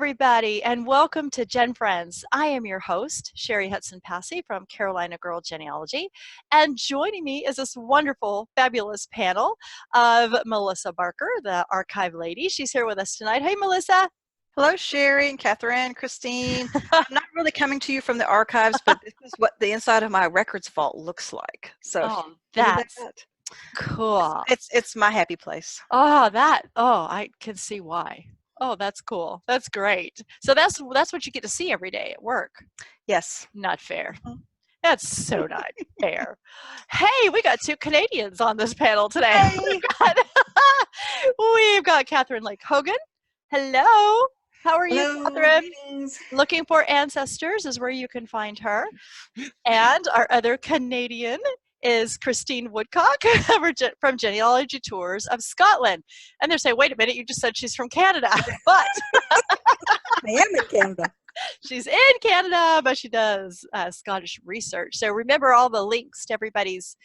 everybody, and welcome to GenFriends. I am your host, Cheri Hudson Passey from Carolina Girl Genealogy, and joining me is this wonderful, fabulous panel of Melissa Barker, the archive lady. She's here with us tonight. Hey, Melissa. Hello, Cheri and Kathryn, Christine. I'm not really coming to you from the archives, but this is what the inside of my records vault looks like. So that's cool. It's my happy place. I can see why. Oh, that's cool. That's great. So that's what you get to see every day at work. Yes. Not fair. That's so not fair. Hey, we got two Canadians on this panel today. Hey. We've got Kathryn Lake Hogan. Hello. How are you, Kathryn? Greetings. Looking for Ancestors is where you can find her. And our other Canadian is Christine Woodcock from Genealogy Tours of Scotland. And they're saying, wait a minute, you just said she's from Canada. But I am in Canada. She's in Canada, but she does Scottish research. So remember, all the links to everybody's,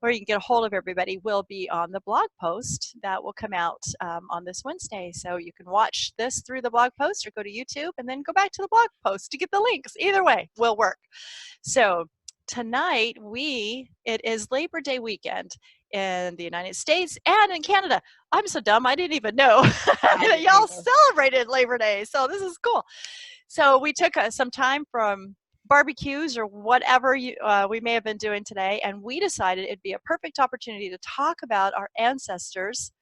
where you can get a hold of everybody, will be on the blog post that will come out on this Wednesday. So you can watch this through the blog post or go to YouTube and then go back to the blog post to get the links. Either way will work. So tonight, it is Labor Day weekend in the United States and in Canada. I'm so dumb, I didn't even know that y'all celebrated Labor Day. So this is cool. So we took some time from barbecues or whatever we may have been doing today, and we decided it'd be a perfect opportunity to talk about our ancestors'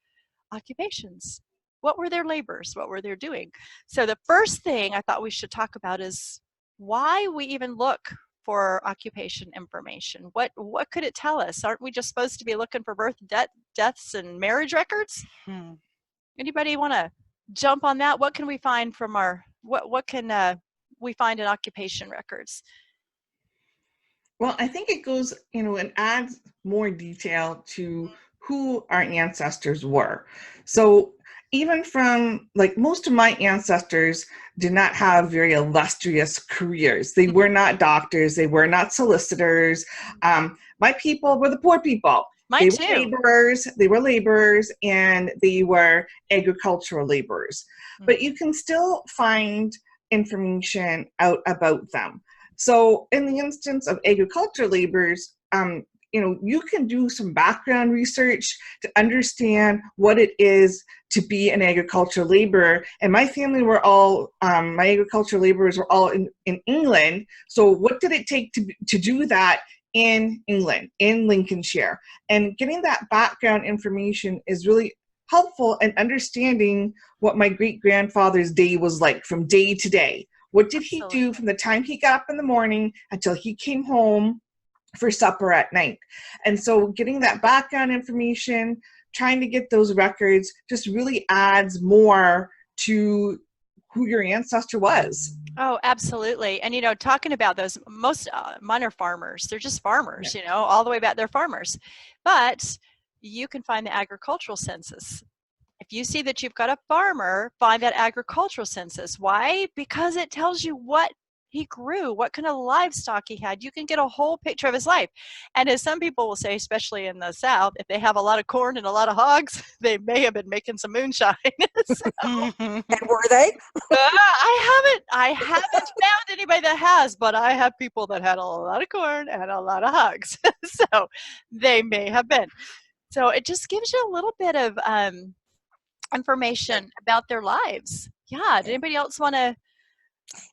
occupations. What were their labors? What were they doing? So the first thing I thought we should talk about is why we even look for occupation information. What could it tell us? Aren't we just supposed to be looking for birth, deaths, and marriage records? Anybody want to jump on that? What can we find from what can we find in occupation records? Well, I think it goes, it adds more detail to who our ancestors were. So even from, most of my ancestors did not have very illustrious careers. They were not doctors. They were not solicitors. My people were the poor people. Mine too. They were laborers, and they were agricultural laborers. But you can still find information out about them. So in the instance of agricultural laborers, you can do some background research to understand what it is to be an agricultural laborer. And my family were all, my agricultural laborers were all in England. So what did it take to do that in England, in Lincolnshire? And getting that background information is really helpful in understanding what my great-grandfather's day was like from day to day. What did he do from the time he got up in the morning until he came home for supper at night? And so getting that background information, trying to get those records, just really adds more to who your ancestor was. Oh, absolutely. And, talking about those, most mine are farmers. They're just farmers, all the way back, they're farmers. But you can find the agricultural census. If you see that you've got a farmer, find that agricultural census. Why? Because it tells you what he grew, what kind of livestock he had. You can get a whole picture of his life. And as some people will say, especially in the South, if they have a lot of corn and a lot of hogs, they may have been making some moonshine. And were they? I haven't found anybody that has, but I have people that had a lot of corn and a lot of hogs. So they may have been. So it just gives you a little bit of information about their lives. Yeah. Did anybody else want to?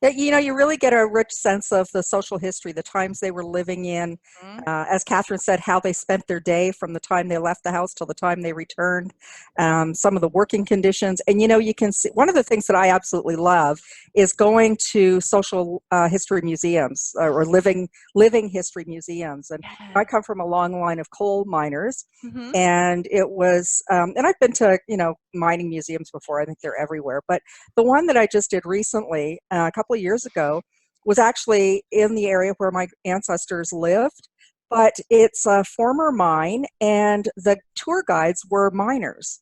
You really get a rich sense of the social history, the times they were living in. As Kathryn said, how they spent their day from the time they left the house till the time they returned, some of the working conditions. And, you can see, one of the things that I absolutely love is going to social history museums or living history museums. And I come from a long line of coal miners, and it was, and I've been to, mining museums before. I think they're everywhere. But the one that I just did recently, a couple of years ago, was actually in the area where my ancestors lived, but it's a former mine, and the tour guides were miners.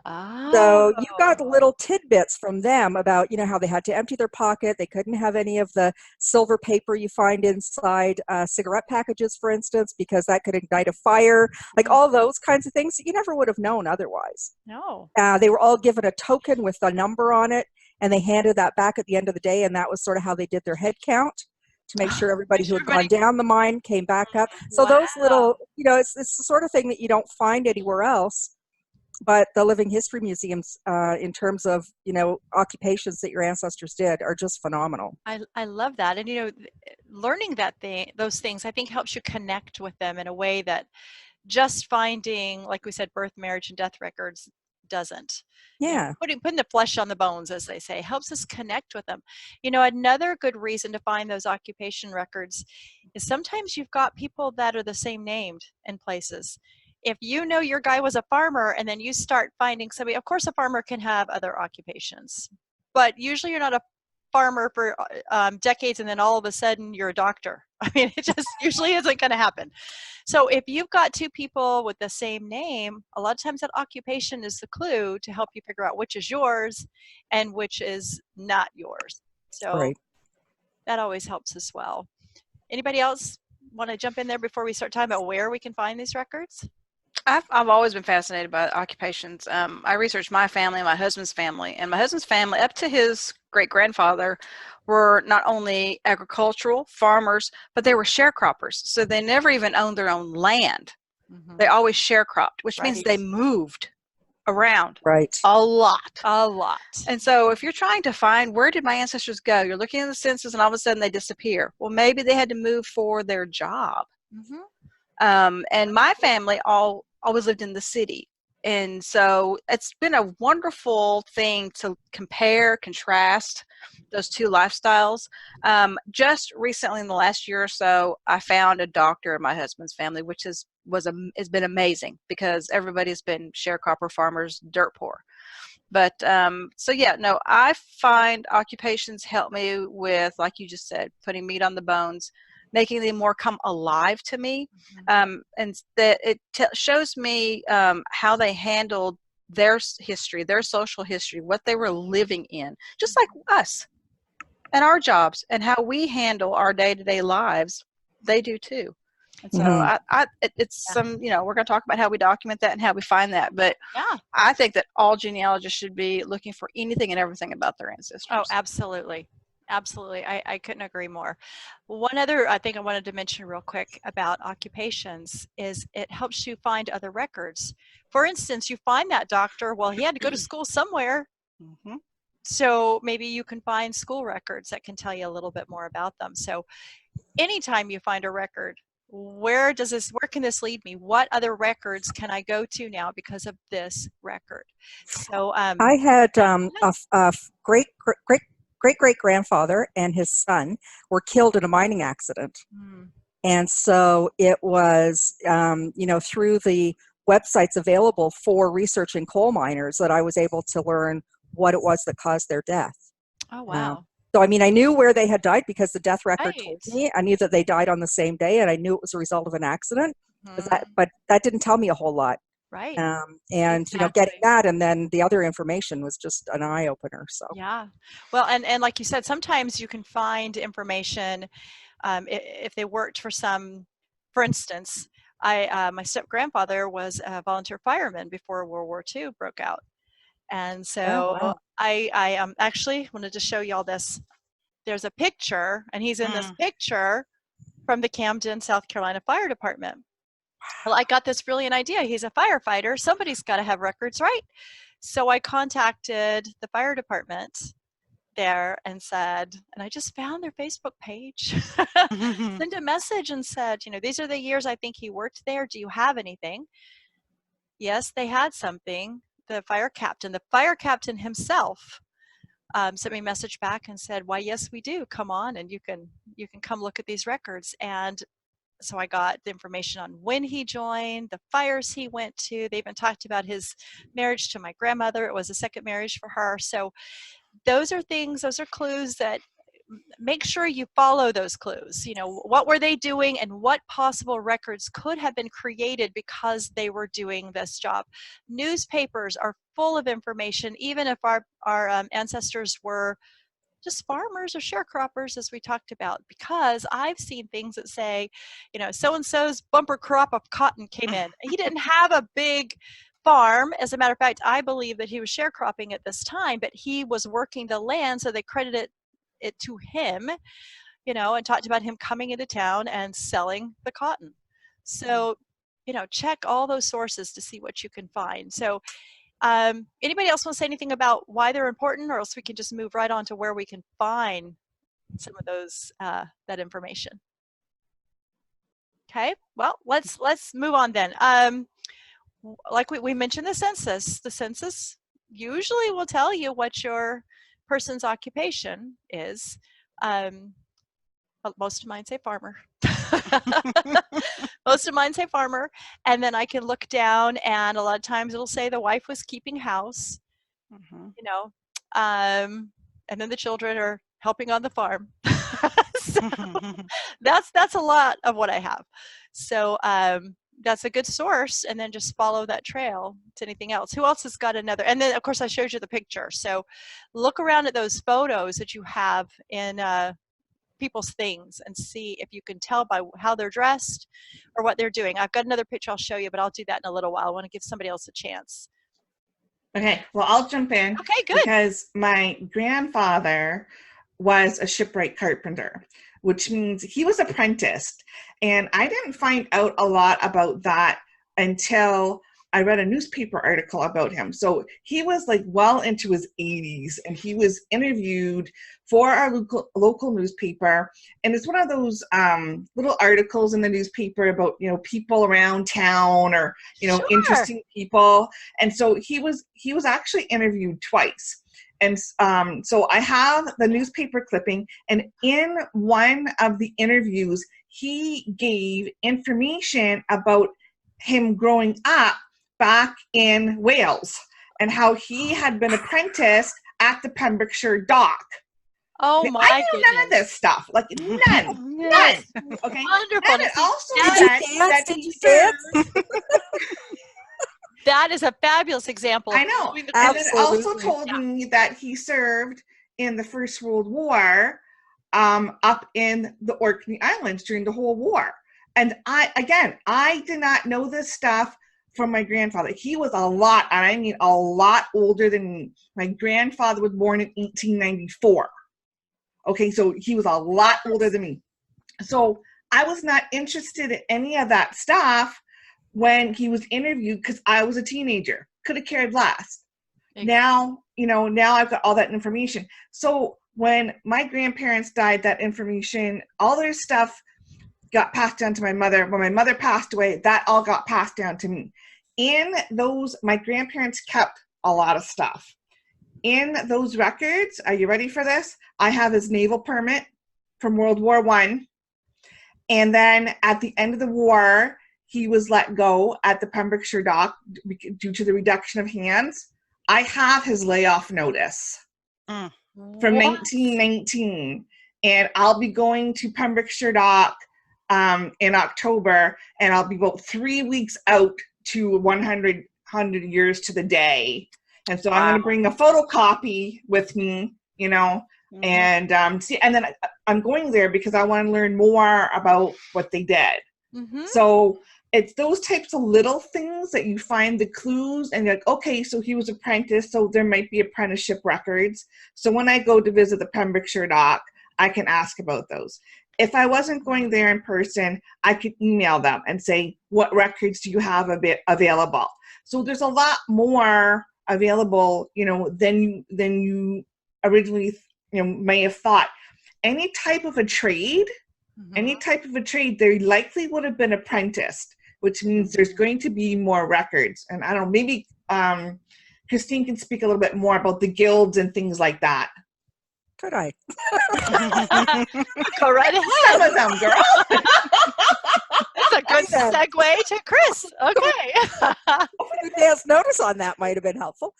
So you got little tidbits from them about, how they had to empty their pocket. They couldn't have any of the silver paper you find inside cigarette packages, for instance, because that could ignite a fire, like all those kinds of things that you never would have known otherwise. No. They were all given a token with a number on it. and they handed that back at the end of the day, and that was sort of how they did their head count to make sure everybody who had gone down the mine came back up. So those little, it's the sort of thing that you don't find anywhere else. But the living history museums, in terms of, occupations that your ancestors did, are just phenomenal. I love that. And, learning those things, I think helps you connect with them in a way that just finding, like we said, birth, marriage, and death records doesn't. Yeah. Putting the flesh on the bones, as they say, helps us connect with them. Another good reason to find those occupation records is sometimes you've got people that are the same named in places. If your guy was a farmer and then you start finding somebody, of course a farmer can have other occupations, but usually you're not a farmer for decades and then all of a sudden you're a doctor. I mean, it just usually isn't going to happen. So if you've got two people with the same name, a lot of times that occupation is the clue to help you figure out which is yours and which is not yours. So that always helps as well. Anybody else want to jump in there before we start talking about where we can find these records? I've always been fascinated by occupations. I researched my family, my husband's family, and my husband's family up to his great-grandfather were not only agricultural farmers, but they were sharecroppers. So they never even owned their own land. Mm-hmm. They always sharecropped, which means they moved around a lot. And so if you're trying to find where did my ancestors go, you're looking at the census and all of a sudden they disappear. Well, maybe they had to move for their job. Mm-hmm. And my family always lived in the city. And so it's been a wonderful thing to compare, contrast those two lifestyles. Just recently in the last year or so, I found a doctor in my husband's family, which has been amazing because everybody's been sharecropper farmers, dirt poor. But I find occupations help me with, like you just said, putting meat on the bones, making them more come alive to me, and that it shows me how they handled their history, their social history, what they were living in, just like us and our jobs and how we handle our day-to-day lives. They do too. And so we're going to talk about how we document that and how we find that. But I think that all genealogists should be looking for anything and everything about their ancestors. Oh, absolutely. Absolutely. I couldn't agree more. One other thing I wanted to mention real quick about occupations is it helps you find other records. For instance, you find that doctor, well, he had to go to school somewhere. Mm-hmm. So maybe you can find school records that can tell you a little bit more about them. So anytime you find a record, where can this lead me? What other records can I go to now because of this record? So I had a great-great-grandfather and his son were killed in a mining accident. And so it was, through the websites available for researching coal miners that I was able to learn what it was that caused their death. Oh, wow. So, I mean, I knew where they had died because the death record told me. I knew that they died on the same day, and I knew it was a result of an accident. But that didn't tell me a whole lot. Right. And getting that and then the other information was just an eye opener. So yeah. Well, and like you said, sometimes you can find information if they worked for instance, my step grandfather was a volunteer fireman before World War II broke out. And so I actually wanted to show you all this. There's a picture, and he's in this picture from the Camden, South Carolina Fire Department. Well, I got this brilliant idea. He's a firefighter. Somebody's got to have records, right? So I contacted the fire department there and said, and I just found their Facebook page, sent a message and said, these are the years I think he worked there. Do you have anything? Yes, they had something. The fire captain himself sent me a message back and said, why, yes, we do. Come on, and you can come look at these records. And so I got the information on when he joined, the fires he went to. They even talked about his marriage to my grandmother. It was a second marriage for her. So those are clues that make sure you follow those clues. What were they doing and what possible records could have been created because they were doing this job. Newspapers are full of information, even if our ancestors were just farmers or sharecroppers, as we talked about, because I've seen things that say, so-and-so's bumper crop of cotton came in. He didn't have a big farm. As a matter of fact, I believe that he was sharecropping at this time, but he was working the land, so they credited it to him, you know, and talked about him coming into town and selling the cotton. So, you know, check all those sources to see what you can find. So anybody else want to say anything about why they're important, or else we can just move right on to where we can find some of those that information? Okay, well, let's move on then. Like we mentioned, the census usually will tell you what your person's occupation is. Most of mine say farmer. Most of mine say farmer, and then I can look down, and a lot of times it'll say the wife was keeping house, you know, and then the children are helping on the farm. So that's a lot of what I have. So that's a good source, and then just follow that trail to anything else. Who else has got another? And then of course I showed you the picture, so look around at those photos that you have in people's things and see if you can tell by how they're dressed or what they're doing. I've got another picture I'll show you, but I'll do that in a little while. I want to give somebody else a chance. Okay, well, I'll jump in. Okay, good. Because my grandfather was a shipwright carpenter, which means he was apprenticed. And I didn't find out a lot about that until I read a newspaper article about him. So he was like well into his 80s, and he was interviewed for our local newspaper. And it's one of those little articles in the newspaper about, you know, people around town, or, you know, interesting people. And so he was actually interviewed twice. And so I have the newspaper clipping, and in one of the interviews, he gave information about him growing up back in Wales and how he had been apprenticed at the Pembrokeshire dock. Oh my I knew goodness. none of this stuff, like none, none. Okay. Wonderful. And it also Did you dance? That is a fabulous example. I know. Doing the And it also Absolutely. told me that he served in the First World War up in the Orkney Islands during the whole war. And I did not know this stuff from my grandfather. He was a lot, and I mean a lot older than me. My grandfather was born in 1894. Okay, so he was a lot older than me. So I was not interested in any of that stuff when he was interviewed, because I was a teenager. Could have cared less. Exactly. Now, you know, now I've got all that information. So when my grandparents died, that information, all their stuff got passed down to my mother. When my mother passed away, that all got passed down to me. In those, my grandparents kept a lot of stuff. In those records, are you ready for this? I have his naval permit from World War I. And then at the end of the war, he was let go at the Pembrokeshire dock due to the reduction of hands. I have his layoff notice from 1919. And I'll be going to Pembrokeshire dock in October, and I'll be about 3 weeks out to 100 years to the day. And so I'm going to bring a photocopy with me, you know, and see. And then I'm going there because I want to learn more about what they did. So it's those types of little things that you find the clues, and you're like, okay, so he was apprenticed, so there might be apprenticeship records. So when I go to visit the Pembrokeshire dock, I can ask about those. If I wasn't going there in person, I could email them and say, what records do you have available? So there's a lot more available, you know, than you originally, you know, may have thought. Any type of a trade, they likely would have been apprenticed, which means there's going to be more records. And I don't know, maybe Christine can speak a little bit more about the guilds and things like that. Could I? Go right ahead. Some of them, girl. That's a good segue to Chris. Okay. Good dance notice on that might have been helpful.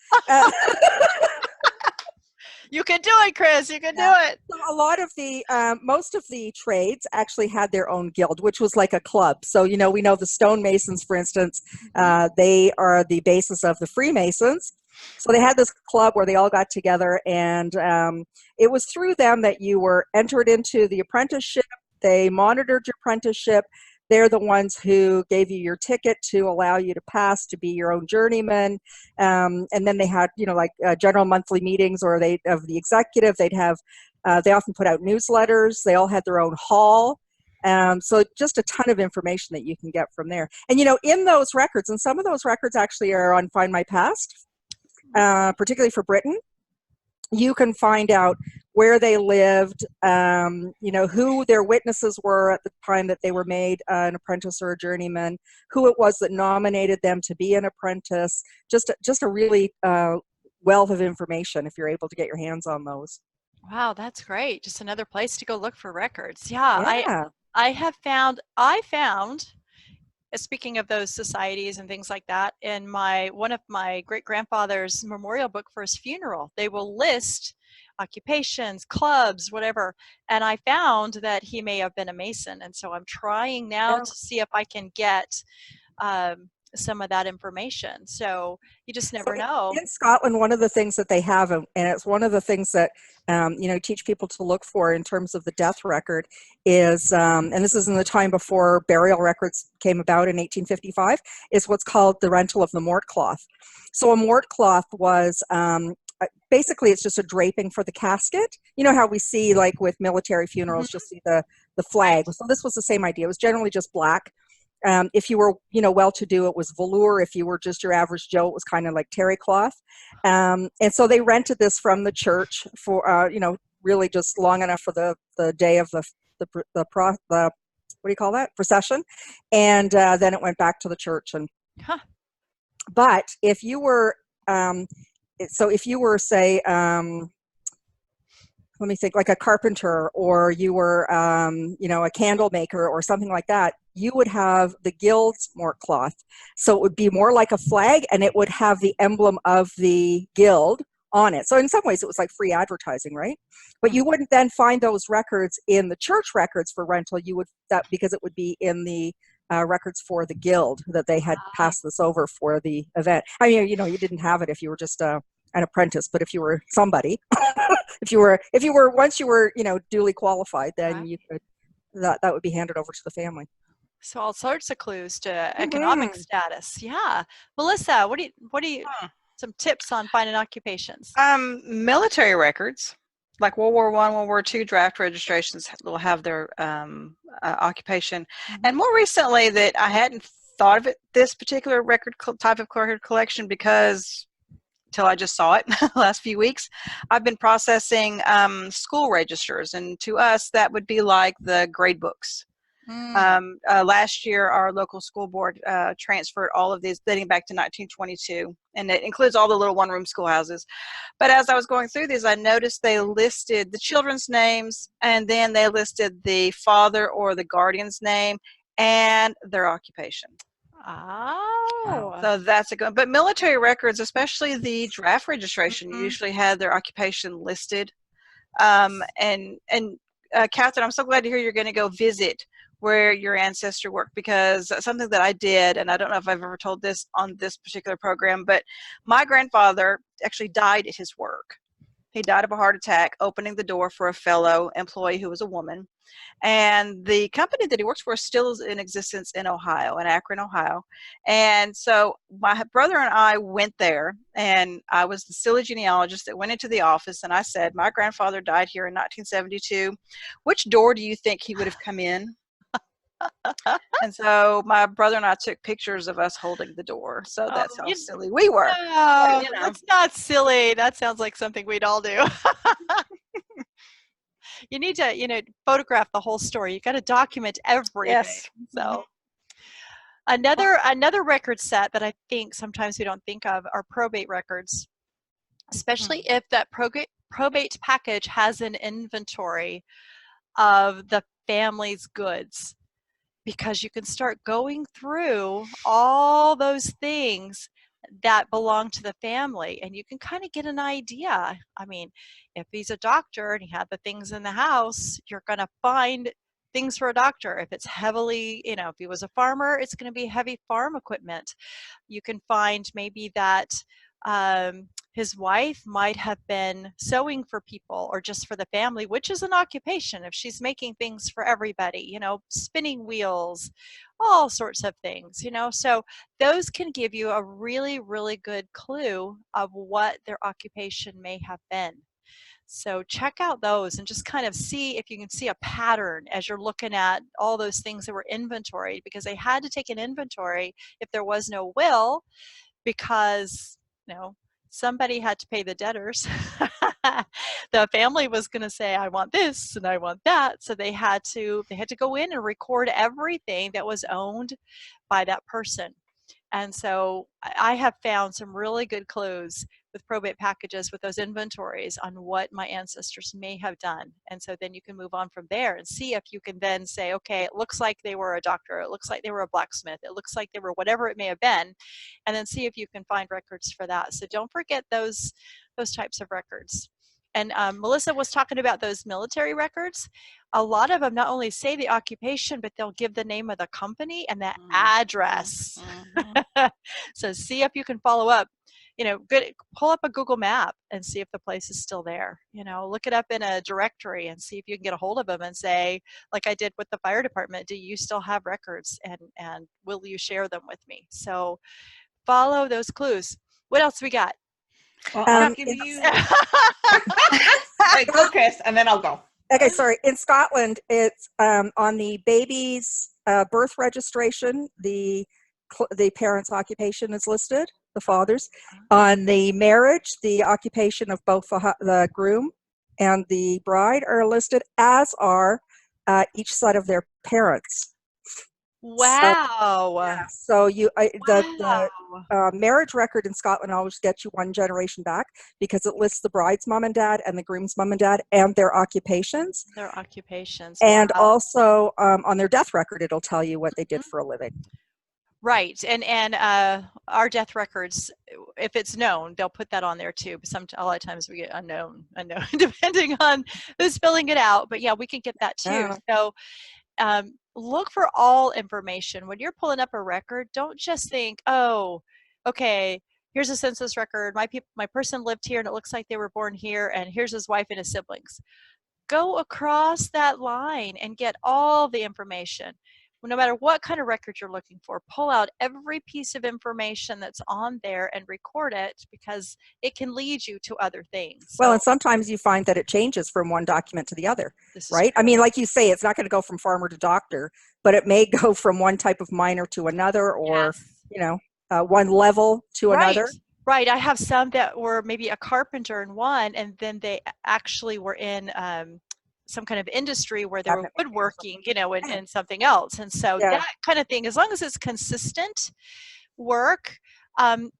You can do it, Chris. You can do it. A lot of the, most of the trades actually had their own guild, which was like a club. So, you know, we know the stonemasons, for instance, they are the basis of the Freemasons. So they had this club where they all got together, and it was through them that you were entered into the apprenticeship. They monitored your apprenticeship. they're the ones who gave you your ticket to allow you to pass to be your own journeyman. And then they had, like general monthly meetings, or of the executive, they'd have, they often put out newsletters. They all had their own hall. So just a ton of information that you can get from there. And, in those records, and some of those records actually are on Find My Past, particularly for Britain, you can find out where they lived, who their witnesses were at the time that they were made an apprentice or a journeyman, who it was that nominated them to be an apprentice. Just a really wealth of information if you're able to get your hands on those. Wow, that's great. Just another place to go look for records. Yeah. Yeah. I found, speaking of those societies and things like that, in one of my great-grandfather's memorial book for his funeral, they will list occupations, clubs, whatever. And I found that he may have been a Mason. And so I'm trying now to see if I can get some of that information. So you just never know. In Scotland, one of the things that they have, and it's one of the things that teach people to look for in terms of the death record, is, and this is in the time before burial records came about in 1855, is what's called the rental of the mort cloth. So a mort cloth was basically, it's just a draping for the casket. You know how we see, like with military funerals, just see the flag. So this was the same idea. It was generally just black. If you were, well-to-do, it was velour. If you were just your average Joe, it was kind of like terry cloth. And so they rented this from the church for, really just long enough for the day of the what do you call that? Procession. And then it went back to the church. And but if you were, say, let me think, like a carpenter, or you were, a candle maker or something like that, you would have the guild's mort cloth. So it would be more like a flag, and it would have the emblem of the guild on it. So in some ways it was like free advertising, right? But you wouldn't then find those records in the church records for rental. Because it would be in the records for the guild that they had passed this over for the event. I mean, you didn't have it if you were just an apprentice, but if you were somebody, once you were, duly qualified, then you could, that would be handed over to the family. So all sorts of clues to economic status. Yeah. Melissa, what do you some tips on finding occupations? Military records, like World War I, World War II draft registrations will have their occupation. And more recently, that I hadn't thought of it, this particular record type of record collection, because until I just saw it the last few weeks, I've been processing school registers, and to us that would be like the grade books. Last year, our local school board transferred all of these dating back to 1922, and it includes all the little one-room schoolhouses. But as I was going through these, I noticed they listed the children's names, and then they listed the father or the guardian's name and their occupation. Oh, so that's a good. But military records, especially the draft registration, usually had their occupation listed. And Kathryn, I'm so glad to hear you're going to go visit where your ancestor worked, because something that I did, and I don't know if I've ever told this on this particular program, but my grandfather actually died at his work. He died of a heart attack opening the door for a fellow employee who was a woman. And the company that he works for still is in existence in Ohio, in Akron, Ohio. And so my brother and I went there, and I was the silly genealogist that went into the office, and I said, my grandfather died here in 1972. Which door do you think he would have come in? And so my brother and I took pictures of us holding the door. So that's how silly we were. No, that's not silly. That sounds like something we'd all do. You need to, photograph the whole story. You got to document everything. Yes. So another record set that I think sometimes we don't think of are probate records, especially if that probate package has an inventory of the family's goods, because you can start going through all those things that belong to the family, and you can kind of get an idea. I mean, if he's a doctor and he had the things in the house, you're going to find things for a doctor. If it's heavily, if he was a farmer, it's going to be heavy farm equipment. You can find maybe that His wife might have been sewing for people or just for the family, which is an occupation if she's making things for everybody, you know, spinning wheels, all sorts of things, you know. So those can give you a really, really good clue of what their occupation may have been. So check out those and just kind of see if you can see a pattern as you're looking at all those things that were inventoried, because they had to take an inventory if there was no will, because, you know, somebody had to pay the debtors. The family was going to say, I want this and I want that. So they had to go in and record everything that was owned by that person. And so I have found some really good clues with probate packages with those inventories on what my ancestors may have done. And so then you can move on from there and see if you can then say, okay, it looks like they were a doctor. It looks like they were a blacksmith. It looks like they were whatever it may have been. And then see if you can find records for that. So don't forget those types of records. And Melissa was talking about those military records. A lot of them not only say the occupation, but they'll give the name of the company and the address. So see if you can follow up. You know, pull up a Google map and see if the place is still there. You know, look it up in a directory and see if you can get a hold of them and say, like I did with the fire department, do you still have records, and will you share them with me? So follow those clues. What else we got? Well, I'll give you. Wait, go, Chris, and then I'll go. Okay, sorry. In Scotland, it's on the baby's birth registration, the parent's occupation is listed, the father's. On the marriage, the occupation of both the groom and the bride are listed, as are each side of their parents. Wow. So the marriage record in Scotland always gets you one generation back, because it lists the bride's mom and dad and the groom's mom and dad and their occupations. And also on their death record, it'll tell you what they did for a living. Right. And our death records, if it's known, they'll put that on there too. But a lot of times we get unknown, depending on who's filling it out. But yeah, we can get that too. Yeah. So look for all information. When you're pulling up a record, don't just think, oh, okay, here's a census record. My person lived here and it looks like they were born here, and here's his wife and his siblings. Go across that line and get all the information. No matter what kind of record you're looking for, pull out every piece of information that's on there and record it, because it can lead you to other things. Well, and sometimes you find that it changes from one document to the other, right? I mean, like you say, it's not going to go from farmer to doctor, but it may go from one type of miner to another, or, one level to another. Right. I have some that were maybe a carpenter in one, and then they actually were in some kind of industry where they were woodworking, and something else. And so that kind of thing, as long as it's consistent work,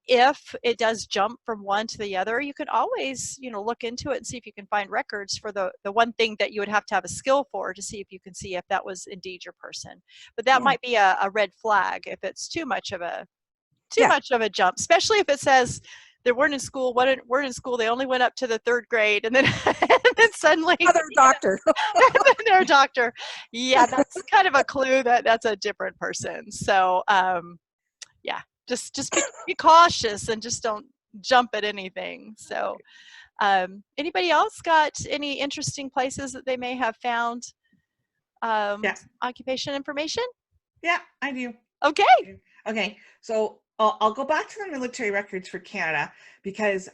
if it does jump from one to the other, you can always, look into it and see if you can find records for the one thing that you would have to have a skill for, to see if you can see if that was indeed your person. But that might be a red flag if it's too much of a jump, especially if it says they weren't in school, they only went up to the 3rd grade, and then suddenly they're a doctor. They're a doctor. Yeah, that's kind of a clue that that's a different person. So just be cautious and just don't jump at anything. So anybody else got any interesting places that they may have found occupation information? Yeah, I do. Okay. So I'll go back to the military records for Canada, because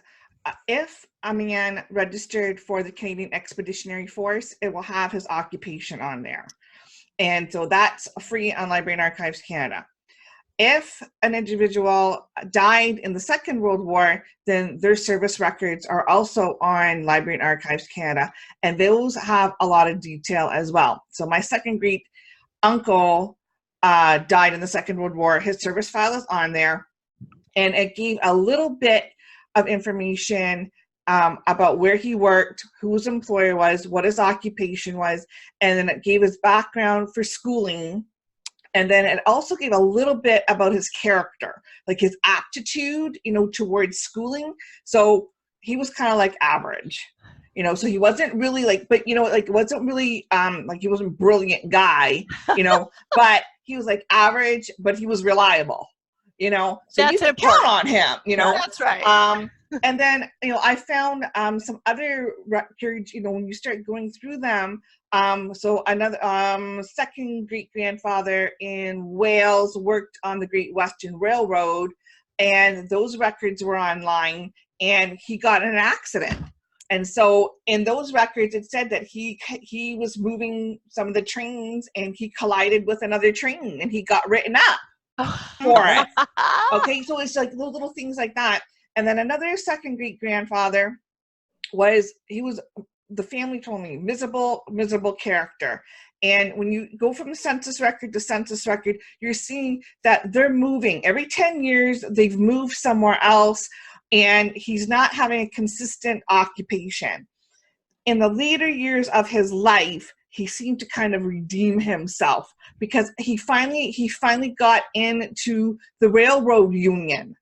if a man registered for the Canadian Expeditionary Force, it will have his occupation on there. And so that's free on Library and Archives Canada. If an individual died in the Second World War, then their service records are also on Library and Archives Canada, and those have a lot of detail as well. So my second great uncle died in the Second World War. His service file is on there, and it gave a little bit of information about where he worked, who his employer was, what his occupation was, and then it gave his background for schooling. And then it also gave a little bit about his character, like his aptitude, towards schooling. So he was kind of like average, so he wasn't really wasn't really he wasn't a brilliant guy, but he was like average, but he was reliable, so you That's can count on him, That's right. And then, I found some other records, when you start going through them. So another second great-grandfather in Wales worked on the Great Western Railroad, and those records were online, and he got in an accident. And so in those records, it said that he was moving some of the trains, and he collided with another train, and he got written up for it. Okay, so it's like those little things like that. And then another second great-grandfather the family told me, miserable character. And when you go from census record to census record, you're seeing that they're moving. Every 10 years, they've moved somewhere else, and he's not having a consistent occupation. In the later years of his life, he seemed to kind of redeem himself, because he finally got into the railroad union,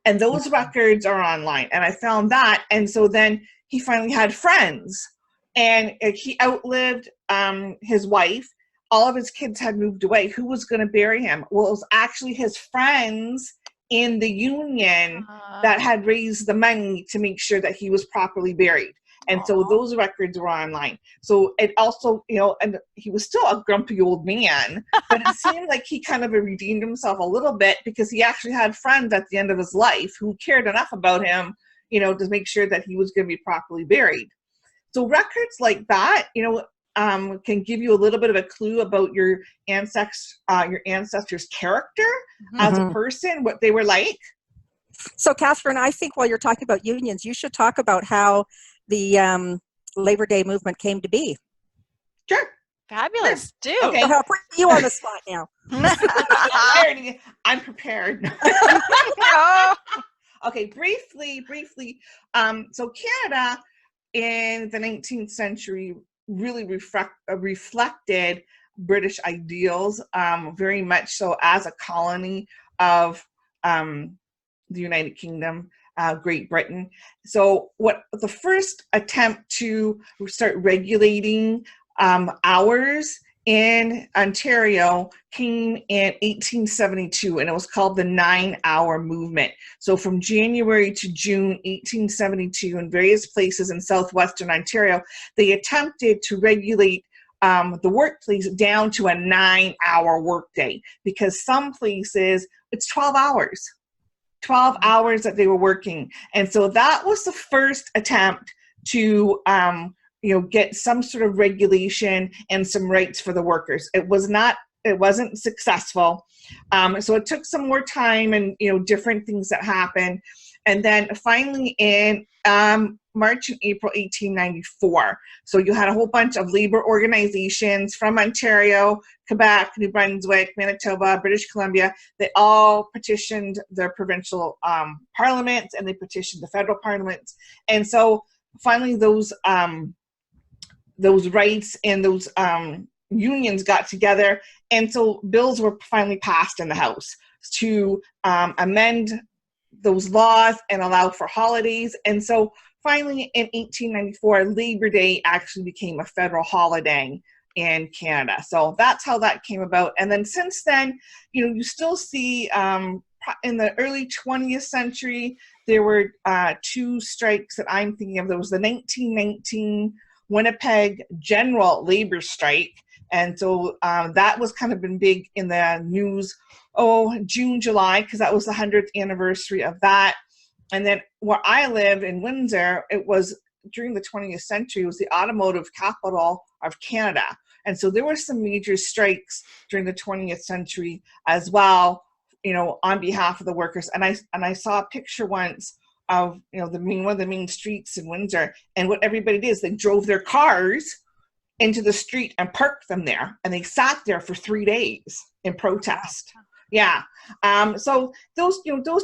and those records are online, and I found that. And so then he finally had friends, and he outlived his wife. All of his kids had moved away. Who was going to bury him? Well, it was actually his friends in the union that had raised the money to make sure that he was properly buried. And so those records were online. So it also, and he was still a grumpy old man, but it seemed like he kind of redeemed himself a little bit, because he actually had friends at the end of his life who cared enough about him, to make sure that he was going to be properly buried. So records like that, can give you a little bit of a clue about your ancestors' character as a person, what they were like. So, Kathryn, I think while you're talking about unions, you should talk about how the Labor Day movement came to be. Sure. Fabulous. Sure. Do. Okay. I'll put you on the spot now. I'm prepared. Okay, briefly. So Canada in the 19th century really reflected British ideals, very much so, as a colony of the United Kingdom, Great Britain. So what the first attempt to start regulating hours in Ontario came in 1872, and it was called the 9-hour movement. So from January to June 1872, in various places in southwestern Ontario, they attempted to regulate the workplace down to a 9-hour workday, because some places it's 12 hours. 12 hours that they were working. And so that was the first attempt to get some sort of regulation and some rights for the workers. It wasn't successful. So it took some more time, and different things that happened. And then finally in March and April 1894, so you had a whole bunch of labor organizations from Ontario, Quebec, New Brunswick, Manitoba, British Columbia. They all petitioned their provincial parliaments, and they petitioned the federal parliaments. And so finally those rights and those unions got together, and so bills were finally passed in the House to amend those laws and allow for holidays. And so finally in 1894, Labor Day actually became a federal holiday in Canada. So that's how that came about. And then since then, you still see in the early 20th century, there were two strikes that I'm thinking of. There was the 1919 Winnipeg General Labor Strike. And so that was kind of been big in the news, June, July, because that was the 100th anniversary of that. And then where I live in Windsor, it was during the 20th century, it was the automotive capital of Canada. And so there were some major strikes during the 20th century as well, on behalf of the workers. And I saw a picture once of, one of the main streets in Windsor, and what everybody did is they drove their cars into the street and parked them there, and they sat there for 3 days in protest. Yeah. So those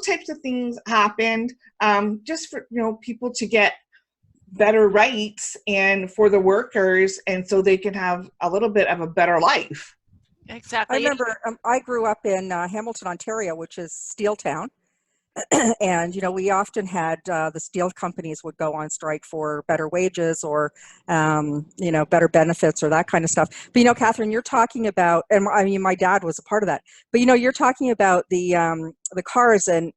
types of things happened, just for, people to get better rights and for the workers, and so they can have a little bit of a better life. Exactly. I remember I grew up in Hamilton, Ontario, which is steel town. And, we often had the steel companies would go on strike for better wages or, better benefits or that kind of stuff. But, Kathryn, you're talking about, and I mean, my dad was a part of that, but, you're talking about the cars and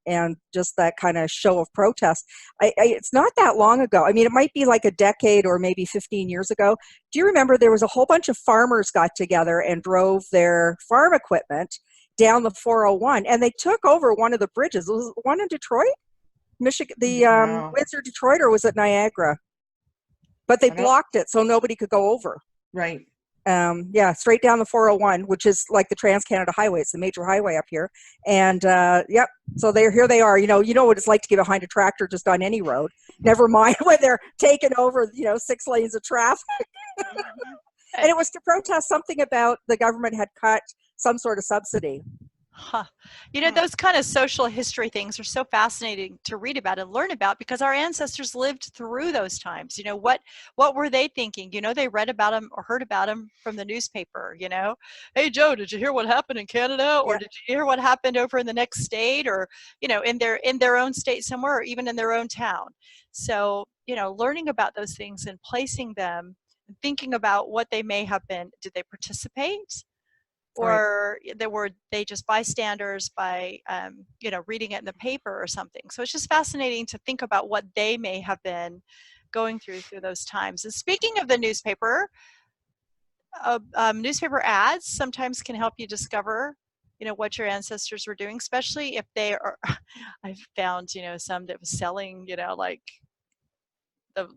just that kind of show of protest. It's not that long ago. I mean, it might be like a decade or maybe 15 years ago. Do you remember there was a whole bunch of farmers got together and drove their farm equipment down the 401, and they took over one of the bridges. Was it one in Detroit, Michigan, the No. Windsor, Detroit, or was it Niagara? But they blocked it so nobody could go over. Right. Yeah, straight down the 401, which is like the Trans-Canada Highway. It's the major highway up here. And yep, so here they are. You know what it's like to get behind a tractor just on any road. Never mind when they're taking over, 6 lanes of traffic. And it was to protest something about the government had cut some sort of subsidy. Huh. Those kind of social history things are so fascinating to read about and learn about because our ancestors lived through those times. What were they thinking? They read about them or heard about them from the newspaper. Hey, Joe, did you hear what happened in Canada? Or did you hear what happened over in the next state or, in their own state somewhere or even in their own town? So, learning about those things and placing them and thinking about what they may have been. Did they participate? Or were they just bystanders by, reading it in the paper or something. So it's just fascinating to think about what they may have been going through those times. And speaking of the newspaper, newspaper ads sometimes can help you discover, what your ancestors were doing, especially if they are, I've found, some that was selling, like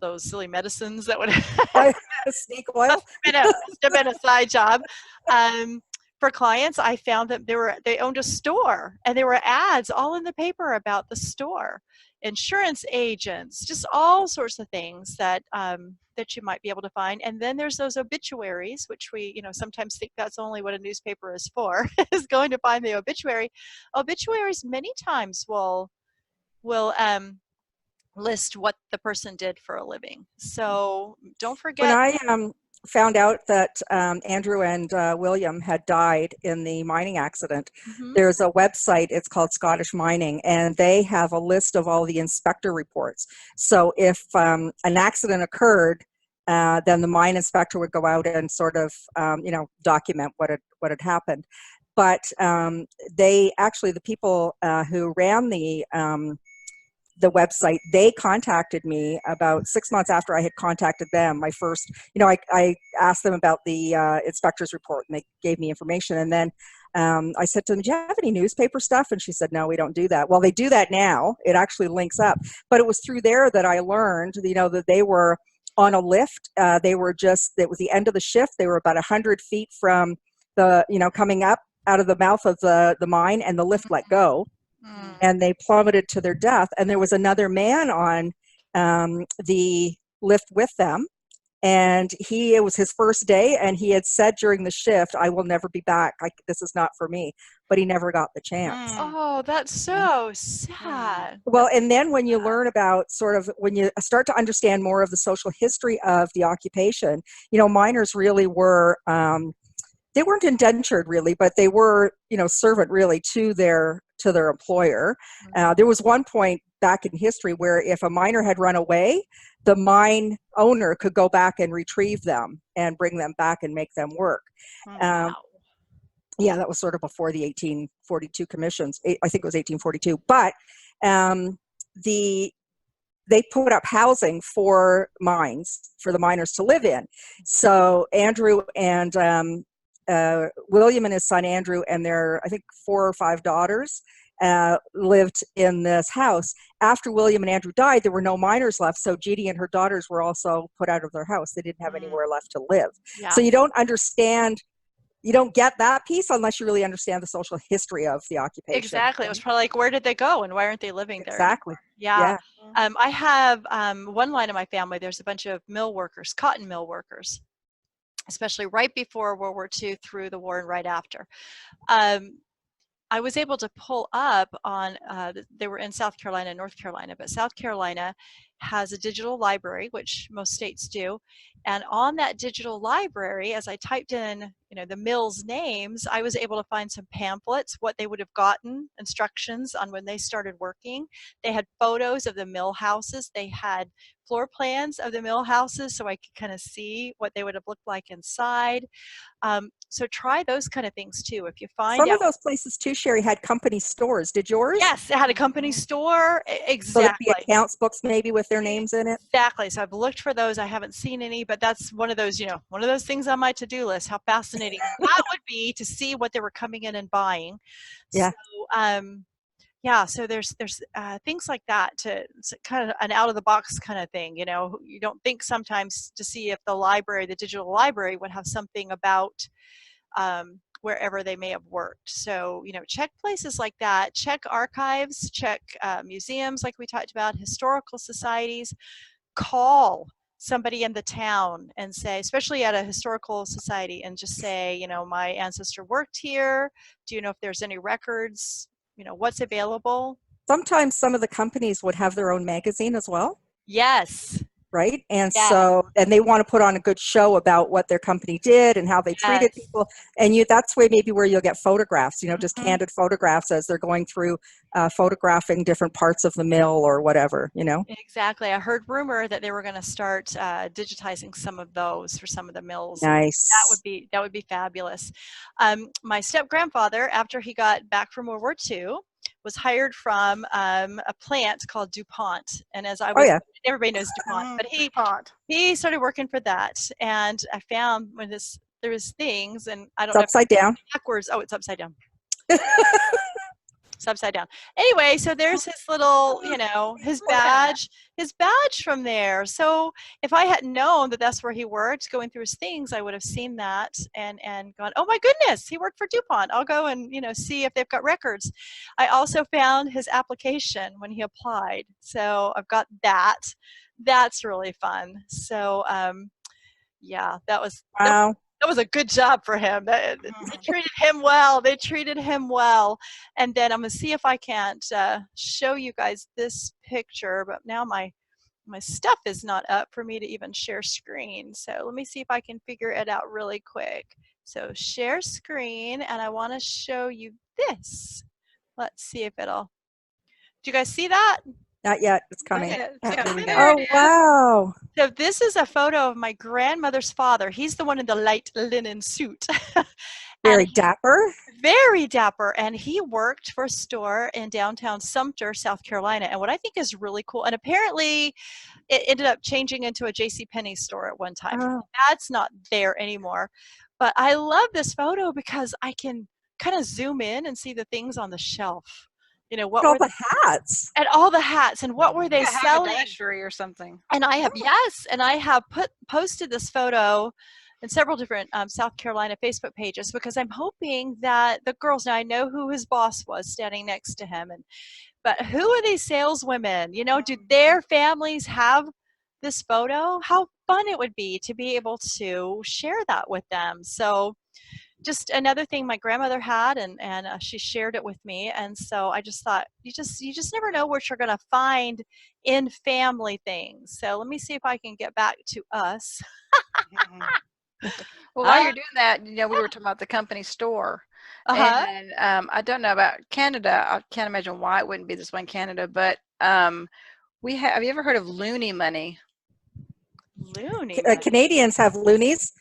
those silly medicines that would snake oil. It's been a side job. For clients, I found that they owned a store and there were ads all in the paper about the store, insurance agents, just all sorts of things that that you might be able to find. And then there's those obituaries, which we sometimes think that's only what a newspaper is for, is going to find the obituary. Obituaries many times will list what the person did for a living. So don't forget. When I found out that Andrew and William had died in the mining accident, there's a website, it's called Scottish Mining, and they have a list of all the inspector reports. So if an accident occurred, then the mine inspector would go out and sort of, document what had happened. But they actually, the people who ran the website, they contacted me about 6 months after I had contacted them. My first, I asked them about the inspector's report and they gave me information. And then I said to them, do you have any newspaper stuff? And she said, no, we don't do that. Well, they do that now. It actually links up. But it was through there that I learned, that they were on a lift. It was the end of the shift. They were about 100 feet from the, coming up out of the mouth of the mine, and the lift let go. And they plummeted to their death. And there was another man on the lift with them. And it was his first day. And he had said during the shift, I will never be back. This is not for me. But he never got the chance. Oh, that's so sad. Well, and then when you learn about when you start to understand more of the social history of the occupation, miners really were, they weren't indentured really, but they were, servant really to their employer. There was one point back in history where if a miner had run away, the mine owner could go back and retrieve them and bring them back and make them work. Wow. Yeah, that was sort of before the 1842 commissions. I think it was 1842. But they put up housing for the miners to live in. So Andrew and William and his son Andrew and their, I think, 4 or 5 daughters lived in this house. After William and Andrew died, there were no miners left, so Judy and her daughters were also put out of their house. They didn't have anywhere left to live. Yeah. So you don't get that piece unless you really understand the social history of the occupation. Exactly. It was probably like, where did they go and why aren't they living there? Exactly. Yeah. I have one line of my family, there's a bunch of mill workers, cotton mill workers, especially right before World War II, through the war, and right after. I was able to pull up on, they were in South Carolina, North Carolina, but South Carolina has a digital library, which most states do. And on that digital library, as I typed in, the mills names, I was able to find some pamphlets, what they would have gotten, instructions on when they started working. They had photos of the mill houses. They had floor plans of the mill houses, so I could kind of see what they would have looked like inside. So try those kind of things too. If you find Some out, of those places too, Cheri, had company stores. Did yours? yes, it had a company store. So Exactly. there'd be accounts books maybe with their names in it. Exactly. So I've looked for those. I haven't seen any, but that's one of those, one of those things on my to-do list. How fascinating that would be to see what they were coming in and buying. Yeah. So, yeah, so there's things like that it's kind of an out of the box kind of thing. You don't think sometimes to see if the digital library would have something about wherever they may have worked. So, check places like that, check archives, check museums like we talked about, historical societies, call somebody in the town and say, especially at a historical society, and just say, my ancestor worked here. Do you know if there's any records? What's available? Sometimes some of the companies would have their own magazine as well. Yes. Right. And Yeah. so, and they want to put on a good show about what their company did and how they treated Yes. people. And that's maybe where you'll get photographs, just candid photographs as they're going through photographing different parts of the mill or whatever, Exactly. I heard rumor that they were going to start digitizing some of those for some of the mills. Nice. That would be fabulous. My step grandfather, after he got back from World War II, was hired from a plant called DuPont. And as I was, everybody knows DuPont, but he started working for that. And I found there was things, and I don't know. It's upside down. Backwards. Oh, it's upside down. It's upside down. Anyway, so there's his little, his badge from there. So if I hadn't known that that's where he worked, going through his things, I would have seen that and gone, oh my goodness, he worked for DuPont. I'll go and, see if they've got records. I also found his application when he applied. So I've got that. That's really fun. So, yeah, that was, wow. That was a good job for him. They treated him well. And then I'm going to see if I can't show you guys this picture. But now my stuff is not up for me to even share screen. So let me see if I can figure it out really quick. So share screen, and I want to show you this. Let's see if it'll. Do you guys see that? Not yet. It's coming. Oh, wow. So this is a photo of my grandmother's father. He's the one in the light linen suit. Very dapper. Very dapper. And he worked for a store in downtown Sumter, South Carolina. And what I think is really cool, and apparently it ended up changing into a JCPenney store at one time. Oh. That's not there anymore. But I love this photo because I can kind of zoom in and see the things on the shelf. What all were the hats and all the hats, and what were they selling? Haberdashery or something. And I have posted this photo in several different South Carolina Facebook pages, because I'm hoping that the girls, now I know who his boss was standing next to him, but who are these saleswomen? Do their families have this photo? How fun it would be to be able to share that with them. So just another thing my grandmother had, and she shared it with me. And so I just thought, you just never know what you're going to find in family things. So let me see if I can get back to us. Well, while you're doing that, we were talking about the company store. And I don't know about Canada. I can't imagine why it wouldn't be this way in Canada, but have you ever heard of Loony Money? Loony. Canadians have loonies.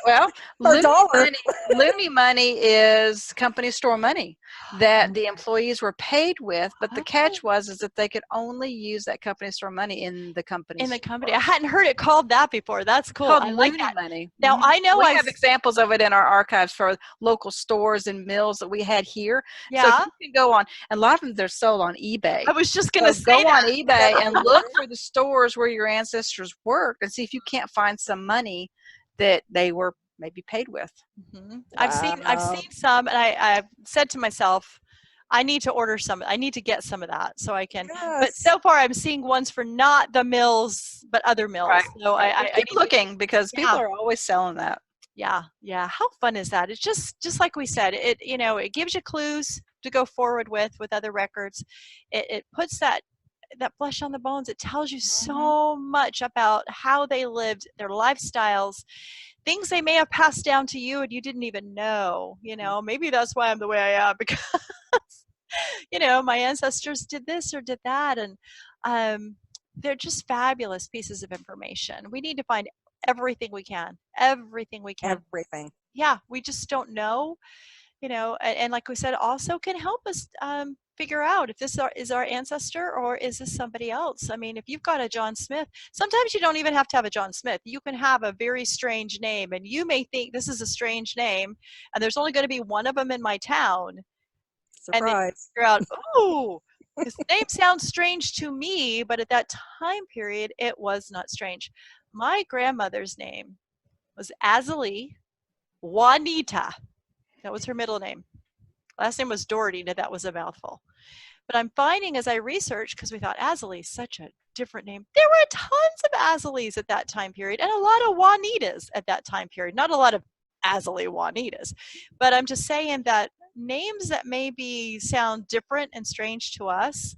Well, $1. Loony Money is company store money that the employees were paid with, but the catch is that they could only use that company store money in the company. I hadn't heard it called that before. That's cool. Called I like Loony that. Money. Now I know we have examples of it in our archives for local stores and mills that we had here. Yeah. So you can go on, and a lot of them they're sold on eBay. I was just going to say go on eBay and look for the stores where your ancestors worked and see if you can't find some money that they were maybe paid with. Mm-hmm. Wow. I've seen some, and I've said to myself, I need to order some. I need to get some of that so I can. Yes. But so far, I'm seeing ones for not the mills, but other mills. Right. So I keep looking because people are always selling that. Yeah, yeah. How fun is that? It's just like we said. It gives you clues to go forward with other records. It puts that that flesh on the bones. It tells you so much about how they lived, their lifestyles, things they may have passed down to you and you didn't even know. You know, maybe that's why I'm the way I am, because you know, my ancestors did this or did that, and they're just fabulous pieces of information. We need to find everything we can, everything we can. Everything. Yeah, we just don't know, you know, and like we said, also can help us figure out if this is our ancestor or is this somebody else. I mean, if you've got a John Smith, sometimes you don't even have to have a John Smith. You can have a very strange name, and you may think this is a strange name, and there's only going to be one of them in my town. Surprise. And then you figure out, oh, this name sounds strange to me, but at that time period, it was not strange. My grandmother's name was Azalee Juanita. That was her middle name. Last name was Doherty. Now that was a mouthful. But I'm finding as I researched, because we thought Azalee is such a different name, there were tons of Azalees at that time period and a lot of Juanitas at that time period. Not a lot of Azalee Juanitas, but I'm just saying that names that maybe sound different and strange to us,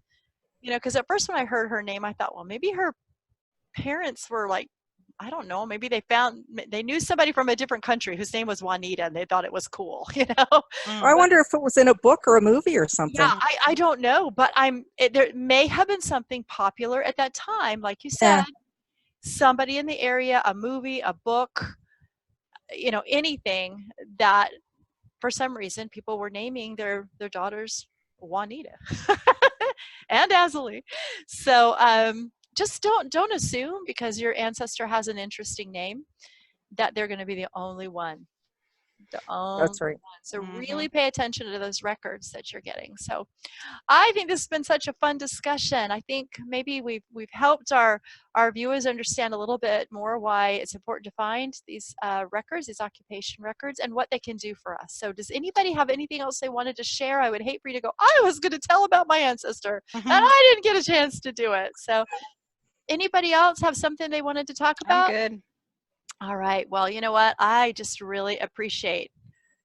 you know, because at first when I heard her name, I thought, well, maybe her parents were like, I don't know, maybe they knew somebody from a different country whose name was Juanita and they thought it was cool, you know. Or I wonder if it was in a book or a movie or something. Yeah, I don't know, but there may have been something popular at that time, like you said, somebody in the area, a movie, a book, you know, anything that for some reason people were naming their daughters Juanita and Azalee. So just don't assume because your ancestor has an interesting name that they're going to be the only one. That's right. So really pay attention to those records that you're getting. So I think this has been such a fun discussion. I think maybe we've helped our viewers understand a little bit more why it's important to find these records, these occupation records, and what they can do for us. So does anybody have anything else they wanted to share? I would hate for you to go, I was going to tell about my ancestor and I didn't get a chance to do it. So anybody else have something they wanted to talk about? I'm good. All right. Well, you know what? I just really appreciate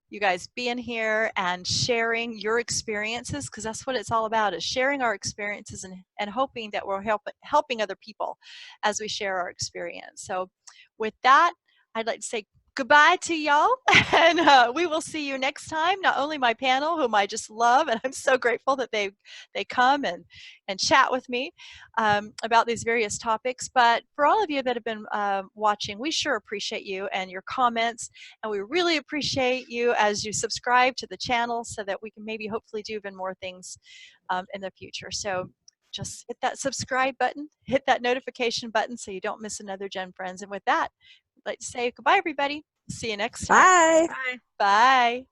you guys being here and sharing your experiences, because that's what it's all about, is sharing our experiences and hoping that we're helping other people as we share our experience. So with that, I'd like to say goodbye to y'all, and we will see you next time. Not only my panel, whom I just love, and I'm so grateful that they come and chat with me about these various topics, but for all of you that have been watching, we sure appreciate you and your comments, and we really appreciate you as you subscribe to the channel so that we can maybe hopefully do even more things in the future. So just hit that subscribe button, hit that notification button so you don't miss another GenFriends. And with that, I'd like to say goodbye, everybody. See you next time. Bye. Bye. Bye.